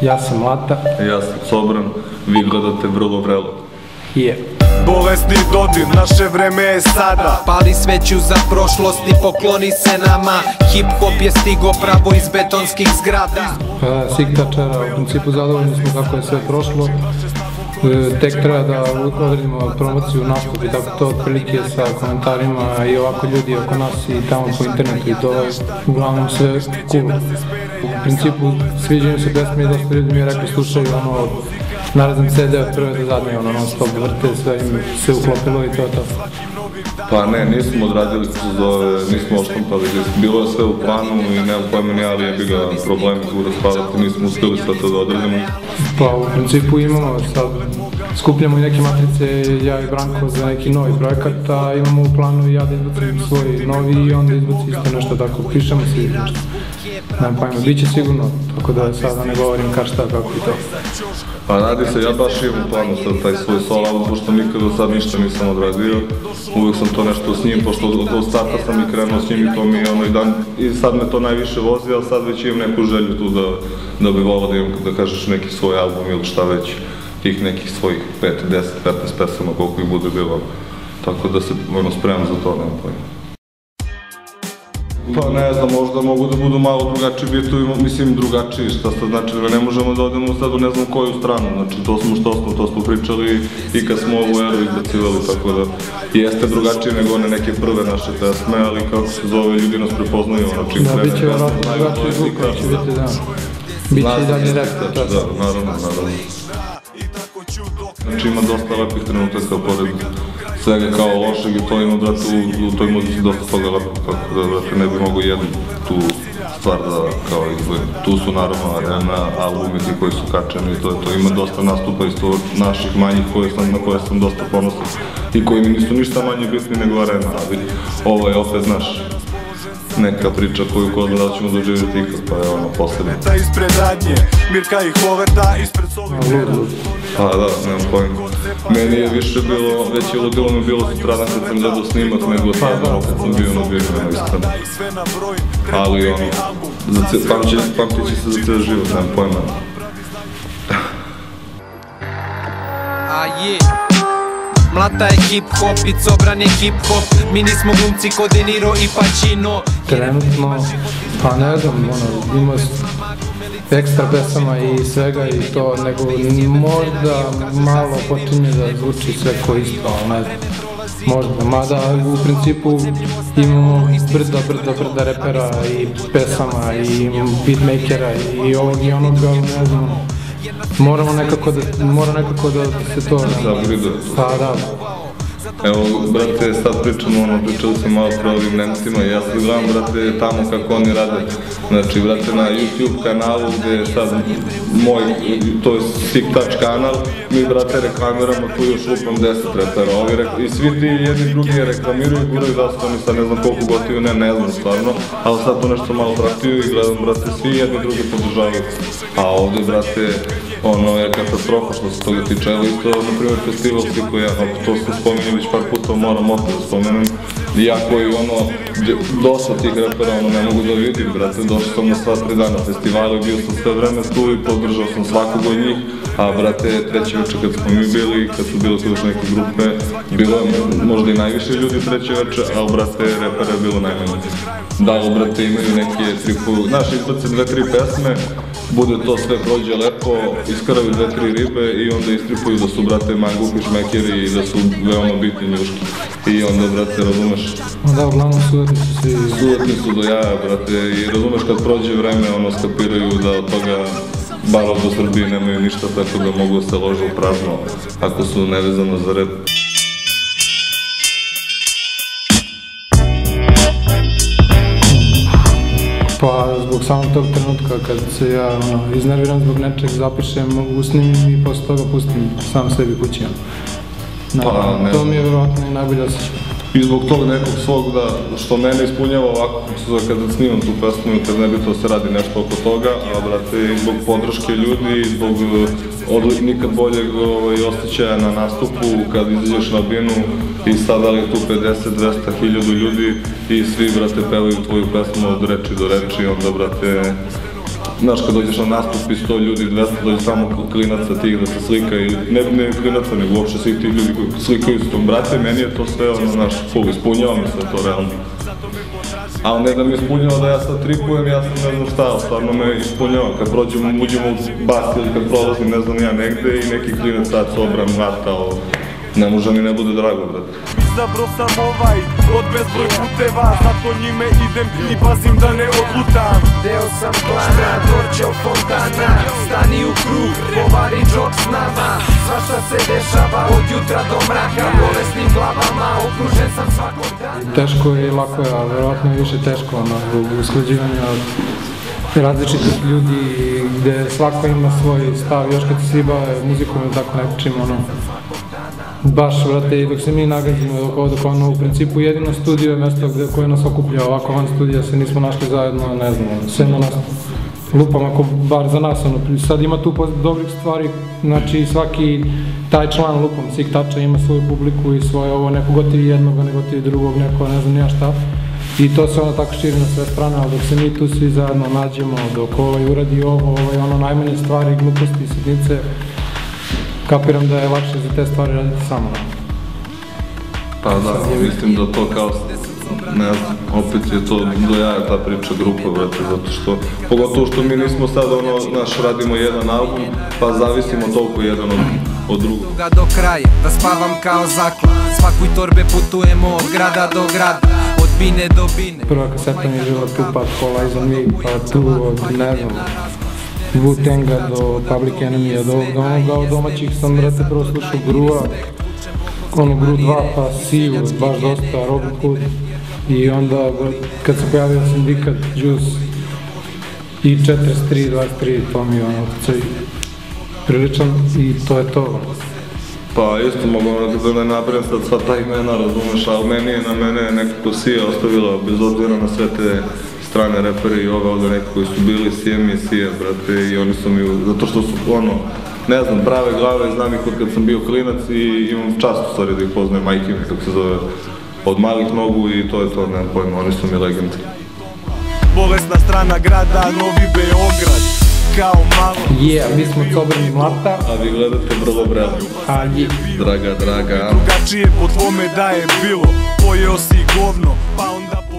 Ja sam Lata. Ja sam Sobran, vi gledate Vrlo vrelo. Bolesni dodir, naše vreme je sada. Pali sveću za prošlost i pokloni se nama. Hip-hop je stigo pravo iz betonskih zgrada. Siktačara, u principu zadovoljni smo kako je sve prošlo. Tek treba da odredimo promociju, nastup i tako to, otprilike sa komentarima i ovako ljudi oko nas i tamo po internetu i to je uglavnom sve cool. U principu sviđaju se pesme i dosta ljudi mi je rekli slušaju ono narazan CD od prve do zadnje, ono non stop vrte, sve im se uklopilo i to je to. Pa ne, nismo odradili što se zove, nismo oštampali, bilo je sve u planu i nemam pojma ni ali jebi ga problemi tu raspadati, nismo uspjeli sve to da odradimo. Pa u principu imamo sad, skupljamo i neke matrice, ja i Branko za neki novi projekat, a imamo u planu i ja da izbacim svoj novi i onda izbaci isto nešto tako, pišemo se nešto. Nemam pojma, bit će sigurno, tako da sada ne govorim kad šta, kako i to. Pa radi se, ja baš imam u planu sad taj svoj solo album, pošto nikada sad ništa nisam odradio. Uvijek sam to nešto s njim, pošto od starta sam i krenuo s njim i to mi je ono i sad me to najviše vozi, ali sad već imam neku želju tu da bi volao da imam, da kažeš, neki svoj album ili šta već, tih nekih svojih 5, 10, 15 pesama, koliko ih bude bilo. Tako da se spremam za to, nemam pojma. Pa ne znam, možda mogu da budu malo drugačiji bitovi, mislim drugačiji, šta sad znači da ne možemo da odemo sad u ne znam koju stranu, znači to smo to smo pričali i kad smo ovu eru izbacivali, tako da jeste drugačije nego one neke prve naše pesme, ali kako se zove, ljudi nas prepoznaju, ono čim krene pesme, znaju ko je slika. Biće i dalje rap. Da, naravno. Znači ima dosta lepih trenutaka pored svega kao lošeg i to ima, brate, u toj muzici dosta toga lepog, tako da, brate, ne bi mogu jednu tu stvar da kao izdvojim. Tu su naravno Arena, albumi ti koji su kačeni i to je to. Ima dosta nastupa isto naših manjih na koje sam dosta ponosan i koji mi nisu ništa manje bitni nego Arena, ali ovo je opet, znaš, neka priča koju ko zna da ćemo doživjeti ikad, pa je ono posljednje. Ispred radnje, Mirka i Hoverta, ispred sobi. Pa da, nemam pojma. Meni je više bilo, već je ludilo mi bilo sutradan kad sam gledao snimak nego sada kad sam bio na Birmanu, iskreno. Ali ono, pamtit će se za cijel život, nemam pojma. Mlata je hip-hop i Sobran je hip-hop. Mi nismo glumci ko De Niro i Pacino. Trenutno, pa ne znam, ima ekstra pesama i svega i to, nego možda malo počinje da zvuči sve ko isto, ne znam, možda, mada u principu imamo brda repera i pesama i beatmakera i ovog i onog, ne znam, mora nekako da se to... Zabriduje. Pa da. Evo, brate, sad pričali sam malo pre ovim Nemcima i ja sad gledam, brate, tamo kako oni rade. Znači, brate, na YouTube kanalu gde je sad moj, to je Siktač kanal, mi, brate, reklamiramo tu još lupam 10 repera. I svi ti jedni drugi je reklamiraju, guraju da su oni sad ne znam koliko gotivaju, ne znam stvarno, ali sad to nešto malo pratiju i gledam, brate, svi jedni drugi podržavaju. A ovdje, brate, ono je katastrofa što se toga tiče, evo isto, na primjer, festivalski koji ja, to sam spominjao već par puta, moram opet da spomenem, ja koji ono, dosta tih repera ono ne mogu da vidim, brate, došao sam na sva 3 dana festivala, bio sam sve vreme tu i podržao sam svakog od njih, a brate, treći večer kad smo mi bili, kad su bile tu još neke grupe, bilo je možda i najviše ljudi treći večer, ali brate, repera je bilo najmanje. Da li, brate, imaju neke tripuju, znaš, izbace 2-3 pesme, bude to sve prođe lepo, iskaraju 2-3 ribe i onda istripuju da su, brate, mangupi, šmekeri i da su veoma bitni njuški. I onda, brate, razumeš? Da, uglavnom sujetni su svi... Sujetni su do jaja, brate, i razumeš kad prođe vreme, ono, skapiraju da od toga bar ovdje u Srbiji nemaju ništa, tako da mogu da se lože u prazno ako su nevezano za rep. Pa zbog samog tog trenutka kad se ja iznerviram zbog nečeg, zapišem, usnimim i posle toga pustim sam sebi kući. To mi je vjerovatno i najbolje osjećaj. I zbog tog nekog svog što mene ispunjava ovako kada snimam tu pesmu i kad ne bi to se radi nešto oko toga, a brate, zbog podrške ljudi, zbog nikad boljeg osjećaja na nastupu kad izađeš na binu i sad ali tu 50-200 hiljadu ljudi i svi, brate, pevaju tvoju pesmu od reči do reči, onda, brate, znaš, kad dođeš na nastup i 100 ljudi, 200, dođe samo klinaca tih da se slika i ne klinaca, nego uopšte svi ti ljudi koji slikaju s tom, brate, meni je to sve ono, znaš, full, ispunjava mi se to realno. Ali ne da mi ispunjava da ja sad tripujem, ja sam ne znam šta, stvarno me ispunjava, kad uđemo u bas ili kad prolazim, ne znam ja, negde i neki klinac sad sobran, natao, ne može mi ne bude drago, brate. Izabro sam od bezbroj puteva, zato njime idem i pazim da ne odlutam. Deo sam plana, Dorčev fontana, stani u krug, povari džok s nama. Svašta se dešava od jutra do mraka, bolesnim glavama, okružen sam svakog dana. Teško je i lako je, a verovatno je više teško zbog usklađivanja različitih ljudi gde svako ima svoj stav, još kad se svi bave muzikom ili tako nečim, baš, brate, i dok se mi nagazimo, dok ono, u principu jedino studio je mesto koje nas okuplja, ovako van studija se nismo našli zajedno, ne znam, sve na nas lupam, ako bar za nas, sad ima tu dobrih stvari, znači svaki taj član lupam, Sik Tača ima svoju publiku i svoje ovo, neko gotivi jednoga, ne gotivi drugog, neko ne znam nija šta, i to se ono tako širi na sve strane, ali dok se mi tu svi zajedno nađemo, dok uradi ovo, ono najmanje stvari, gluposti, sitnice, kapiram da je lakše za te stvari raditi samo. Pa da, mislim da to kao, ne znam, opet je to do jaja ta priča grupa, brate, zato što, pogotovo što mi nismo sad ono, naš, radimo jedan album, pa zavisimo toliko jedan od drugog. Do kraja, da spavam kao zaklad, svakoj torbe putujemo od grada do grada, od bine do bine. Prva kaseta mi je bila Tupac, All Eyes on Me, pa tu od, ne znam, Wu-Tanga do Public Enemy-a, do onoga od domaćih sam, brate, prvo slušao Grua, ono Gru 2, pa Siju, baš dosta, Robin Hood, i onda kad se pojavio Sindikat, Juice i 43-23, to mi je ono, priličan i to je to. Pa isto mogu da ne napravim sad sva ta imena, razumeš, ali na mene je nekako Sija ostavila, bez obzira na sve te strane repere i ove ovdje neki koji su bili Sije, brate, i oni su mi, zato što su, ono, ne znam, prave glave, znam ih od kad sam bio klinac i imam čast u stvari da ih poznajem, majke mi, kako se zove, od malih nogu i to je to, nemam pojma, oni su mi legendi. Bolesna strana grada, Novi Beograd, kao malo. Mi smo Cobrani Mlata. A vi gledate Vrlo Brelo. Draga. Drugačije po tvome da je bilo, pojeo si govno, pa onda